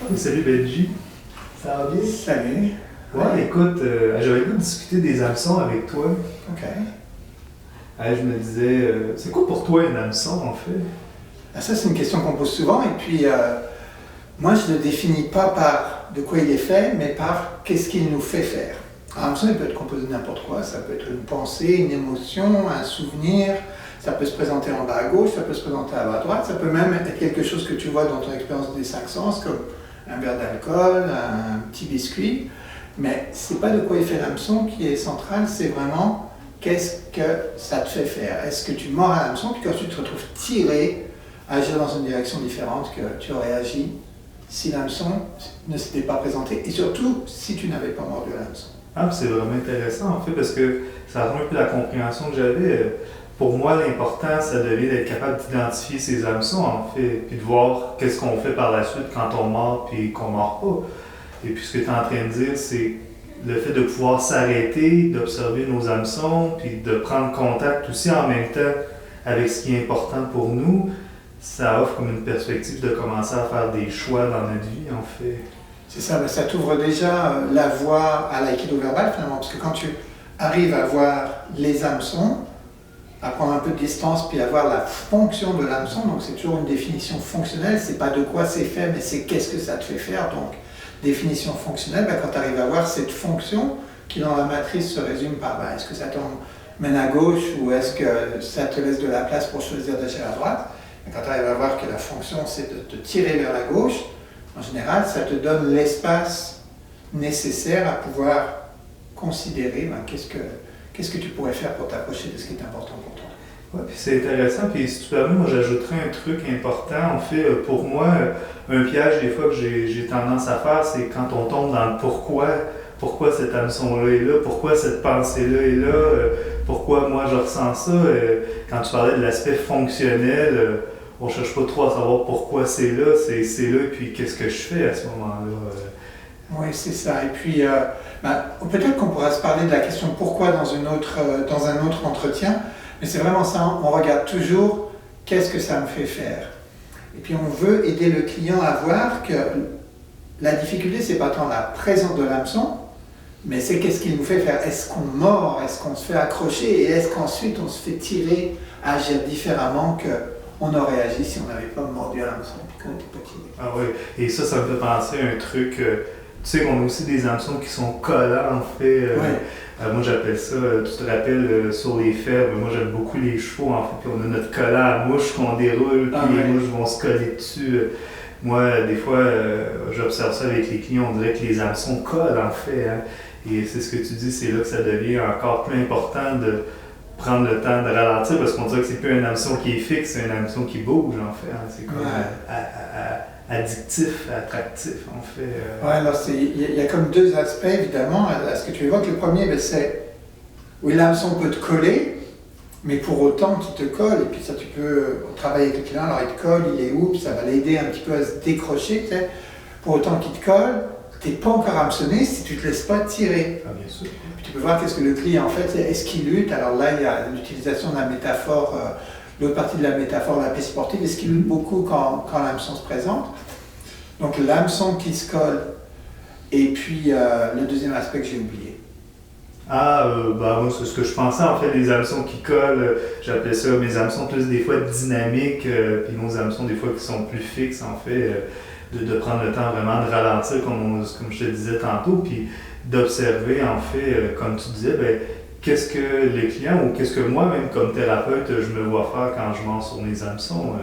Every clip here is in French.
Oh, salut Benji. Ça va bien? Salut. Ouais, écoute, j'avais le goût de discuter des hameçons avec toi. OK. Je me disais, c'est quoi pour toi un hameçon en fait? Ça, c'est une question qu'on pose souvent. Et puis, moi, je ne le définis pas par de quoi il est fait, mais par qu'est-ce qu'il nous fait faire. Un hameçon, il peut être composé de n'importe quoi. Ça peut être une pensée, une émotion, un souvenir. Ça peut se présenter en bas à gauche, ça peut se présenter en bas à droite. Ça peut même être quelque chose que tu vois dans ton expérience des cinq sens, comme un verre d'alcool, un petit biscuit. Mais ce n'est pas de quoi il fait l'hameçon qui est central, c'est vraiment qu'est-ce que ça te fait faire. Est-ce que tu mords à l'hameçon, puis qu'ensuite tu te retrouves tiré, agir dans une direction différente que tu aurais agi si l'hameçon ne s'était pas présenté, et surtout si tu n'avais pas mordu à l'hameçon. C'est vraiment intéressant en fait, parce que ça rejoint un peu la compréhension que j'avais. Pour moi, l'important, ça devait d'être capable d'identifier ces hameçons en fait, puis de voir qu'est-ce qu'on fait par la suite quand on mord puis qu'on mord pas. Et puis ce que tu es en train de dire, c'est le fait de pouvoir s'arrêter, d'observer nos hameçons, puis de prendre contact aussi en même temps avec ce qui est important pour nous, ça offre comme une perspective de commencer à faire des choix dans notre vie, en fait. C'est ça, ça t'ouvre déjà la voie à l'aïkido verbal finalement, parce que quand tu arrives à voir les hameçons, à prendre un peu de distance, puis à voir la fonction de l'hameçon, donc c'est toujours une définition fonctionnelle, c'est pas de quoi c'est fait, mais c'est qu'est-ce que ça te fait faire, donc définition fonctionnelle, quand tu arrives à voir cette fonction qui dans la matrice se résume par est-ce que ça t'emmène à gauche ou est-ce que ça te laisse de la place pour choisir d'agir à droite, quand tu arrives à voir que la fonction c'est de te tirer vers la gauche, en général ça te donne l'espace nécessaire à pouvoir considérer qu'est-ce que tu pourrais faire pour t'approcher de ce qui est important pour toi. Ouais, puis c'est intéressant, puis si tu permets, moi j'ajouterais un truc important. En fait, pour moi, un piège des fois que j'ai tendance à faire, c'est quand on tombe dans le pourquoi cet hameçon-là est là, pourquoi cette pensée-là est là, pourquoi moi je ressens ça. Quand tu parlais de l'aspect fonctionnel, on ne cherche pas trop à savoir pourquoi c'est là, et puis qu'est-ce que je fais à ce moment-là. Oui, c'est ça. Et puis, peut-être qu'on pourra se parler de la question pourquoi dans un autre entretien, mais c'est vraiment ça, on regarde toujours qu'est-ce que ça me fait faire. Et puis on veut aider le client à voir que la difficulté, c'est pas tant la présence de l'hameçon, mais c'est qu'est-ce qu'il nous fait faire. Est-ce qu'on mord, est-ce qu'on se fait accrocher, et est-ce qu'ensuite on se fait tirer à agir différemment qu'on aurait agi si on n'avait pas mordu à l'hameçon et qu'on n'était pas tiré. Ah oui, et ça me fait penser à un truc. Tu sais qu'on a aussi des hameçons qui sont collants, en fait. Moi, j'appelle ça, tu te rappelles, sur les fermes, moi j'aime beaucoup les chevaux, en fait, puis on a notre collant à mouche qu'on déroule, puis les mouches vont se coller dessus. Moi, des fois, j'observe ça avec les clients, on dirait que les hameçons collent, en fait. Hein, et c'est ce que tu dis, c'est là que ça devient encore plus important de prendre le temps de ralentir, parce qu'on dirait que c'est plus un hameçon qui est fixe, c'est un hameçon qui bouge, en fait. Hein, c'est comme addictif, attractif, en fait. Ouais, alors il y a comme deux aspects, évidemment, à ce que tu évoques. Le premier, c'est, oui, l'hameçon peut te coller, mais pour autant qu'il te colle, et puis ça, tu peux travailler avec le client, alors il te colle, il est où, puis ça va l'aider un petit peu à se décrocher, tu sais. Pour autant qu'il te colle, tu n'es pas encore hameçonné si tu ne te laisses pas tirer. Ah, bien sûr. Puis tu peux voir qu'est-ce que le client, en fait, est-ce qu'il lutte. Alors là, il y a l'utilisation de la métaphore, l'autre partie de la métaphore, la paix sportive, est-ce qu'il lutte beaucoup quand l'hameçon se présente. Donc l'hameçon qui se colle, et puis le deuxième aspect que j'ai oublié. Moi c'est ce que je pensais en fait, les hameçons qui collent, j'appelais ça mes hameçons plus des fois dynamiques, puis nos hameçons des fois qui sont plus fixes en fait, de prendre le temps vraiment de ralentir comme je te disais tantôt, puis d'observer en fait, comme tu disais, qu'est-ce que les clients ou qu'est-ce que moi même comme thérapeute je me vois faire quand je mords sur mes hameçons.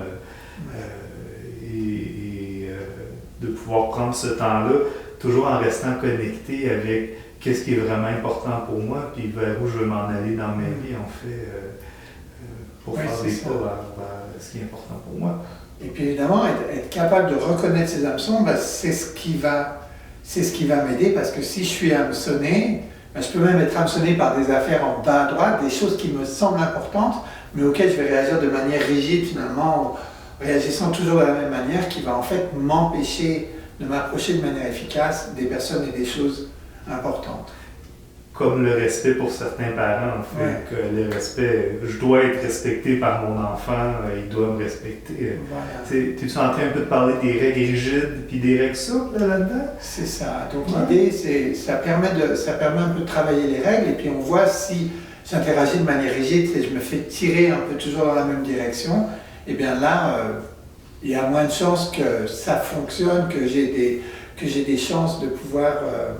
De pouvoir prendre ce temps-là, toujours en restant connecté avec qu'est-ce qui est vraiment important pour moi, puis vers où je veux m'en aller dans ma vie, en fait, pour faire des pas vers ce qui est important pour moi. Et puis évidemment, être capable de reconnaître ces hameçons, c'est ce qui va m'aider, parce que si je suis hameçonné, je peux même être hameçonné par des affaires en bas à droite, des choses qui me semblent importantes, mais auxquelles je vais réagir de manière rigide finalement, réagissant toujours de la même manière, qui va en fait m'empêcher de m'approcher de manière efficace des personnes et des choses importantes. comme le respect pour certains parents, en fait, que le respect, je dois être respecté par mon enfant, il doit me respecter. Voilà. T'es-tu en train un peu de parler des règles rigides puis des règles souples là-dedans? C'est ça. Donc l'idée, c'est ça permet un peu de travailler les règles et puis on voit si j'interagis de manière rigide, et je me fais tirer un peu toujours dans la même direction, et bien là, il y a moins de chances que ça fonctionne, que j'ai des chances de pouvoir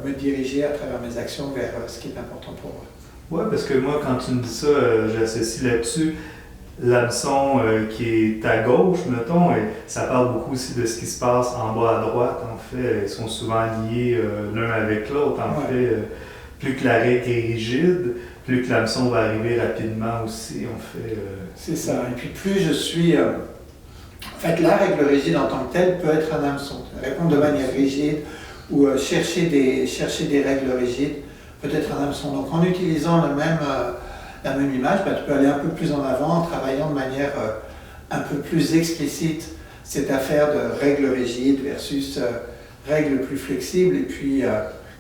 me diriger à travers mes actions vers ce qui est important pour moi. Ouais, parce que moi, quand tu me dis ça, j'associe là-dessus l'hameçon qui est à gauche, mettons, et ça parle beaucoup aussi de ce qui se passe en bas à droite, en fait. Ils sont souvent liés l'un avec l'autre, en fait. Plus que la règle est rigide, plus que l'hameçon va arriver rapidement aussi, en fait. C'est ça. Et puis plus je suis... En fait, la règle rigide en tant que telle peut être un hameçon. Répondre de manière rigide ou chercher des règles rigides peut être un hameçon. Donc en utilisant la même image, tu peux aller un peu plus en avant en travaillant de manière un peu plus explicite cette affaire de règles rigides versus règles plus flexibles. Et puis,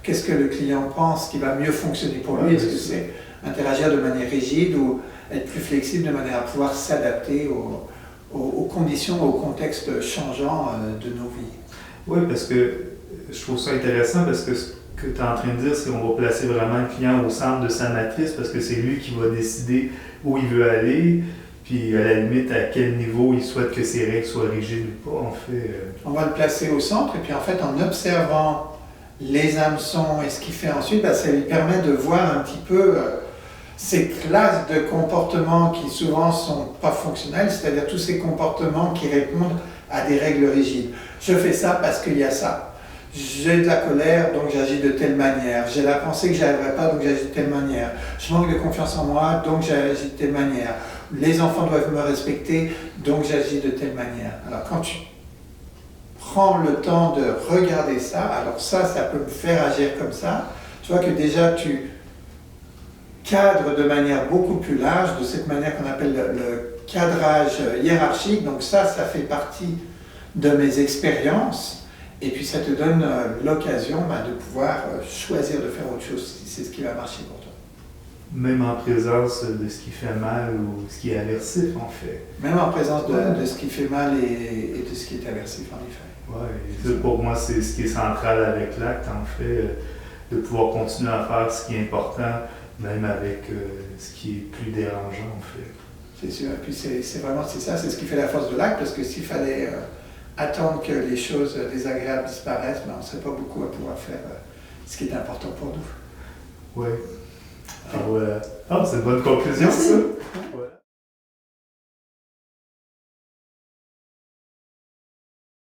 qu'est-ce que le client pense qui va mieux fonctionner pour lui? Est-ce que c'est interagir de manière rigide ou être plus flexible de manière à pouvoir s'adapter aux conditions, au contexte changeant de nos vies? Oui, parce que je trouve ça intéressant parce que ce que tu es en train de dire, c'est qu'on va placer vraiment le client au centre de sa matrice parce que c'est lui qui va décider où il veut aller, puis à la limite à quel niveau il souhaite que ses règles soient rigides ou pas, en fait. On va le placer au centre et puis en fait en observant les hameçons et ce qu'il fait ensuite, ça lui permet de voir un petit peu ces classes de comportements qui souvent ne sont pas fonctionnels, c'est-à-dire tous ces comportements qui répondent à des règles rigides. Je fais ça parce qu'il y a ça. J'ai de la colère, donc j'agis de telle manière. J'ai la pensée que je n'y arriverai pas, donc j'agis de telle manière. Je manque de confiance en moi, donc j'agis de telle manière. Les enfants doivent me respecter, donc j'agis de telle manière. Alors quand tu prends le temps de regarder ça, alors ça peut me faire agir comme ça. Tu vois que déjà tu cadres de manière beaucoup plus large, de cette manière qu'on appelle le cadrage hiérarchique. Donc ça fait partie de mes expériences. Et puis ça te donne l'occasion de pouvoir choisir de faire autre chose si c'est ce qui va marcher pour toi. Même en présence de ce qui fait mal ou ce qui est aversif, en fait. Même en présence de ce qui fait mal et de ce qui est aversif, en effet. Oui, pour moi, c'est ce qui est central avec l'acte, en fait, de pouvoir continuer à faire ce qui est important, même avec ce qui est plus dérangeant, en fait. C'est sûr, et puis c'est ça, c'est ce qui fait la force de l'acte, parce que s'il fallait attendre que les choses désagréables disparaissent, on ne serait pas beaucoup à pouvoir faire ce qui est important pour nous. Oui. Alors, c'est une bonne conclusion, ça. Ouais.